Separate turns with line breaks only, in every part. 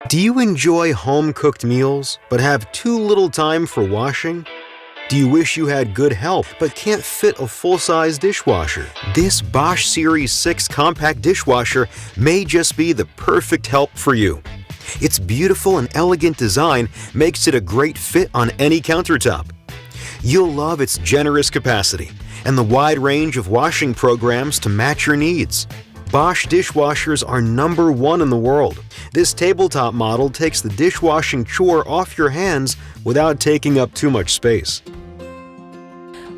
Do you enjoy home-cooked meals but have too little time for washing? Do you wish you had good help but can't fit a full-size dishwasher? This Bosch Series 6 compact dishwasher may just be the perfect help for you. Its beautiful and elegant design makes it a great fit on any countertop. You'll love its generous capacity and the wide range of washing programs to match your needs. Bosch dishwashers are #1 in the world. This tabletop model takes the dishwashing chore off your hands without taking up too much space.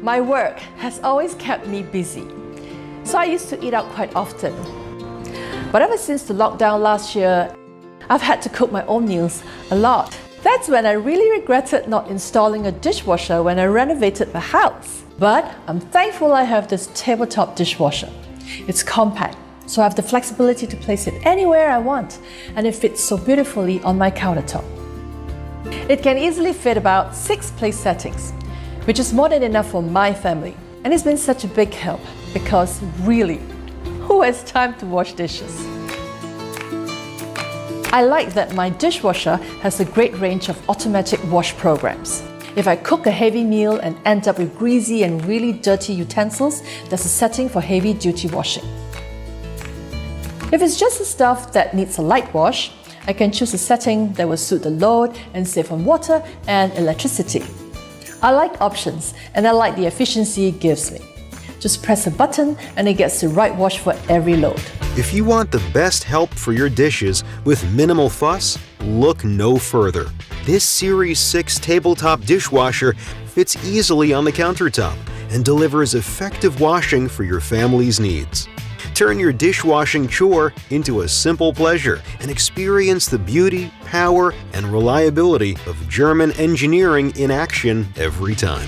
My work has always kept me busy, so I used to eat out quite often. But ever since the lockdown last year, I've had to cook my own meals a lot. That's when I really regretted not installing a dishwasher when I renovated the house. But I'm thankful I have this tabletop dishwasher. It's compact, so I have the flexibility to place it anywhere I want, and it fits so beautifully on my countertop. It can easily fit about 6 place settings, which is more than enough for my family. And it's been such a big help because really, who has time to wash dishes? I like that my dishwasher has a great range of automatic wash programs. If I cook a heavy meal and end up with greasy and really dirty utensils, there's a setting for heavy duty washing. If it's just the stuff that needs a light wash, I can choose a setting that will suit the load and save on water and electricity. I like options and I like the efficiency it gives me. Just press a button and it gets the right wash for every load.
If you want the best help for your dishes with minimal fuss, look no further. This Series 6 tabletop dishwasher fits easily on the countertop and delivers effective washing for your family's needs. Turn your dishwashing chore into a simple pleasure and experience the beauty, power, and reliability of German engineering in action every time.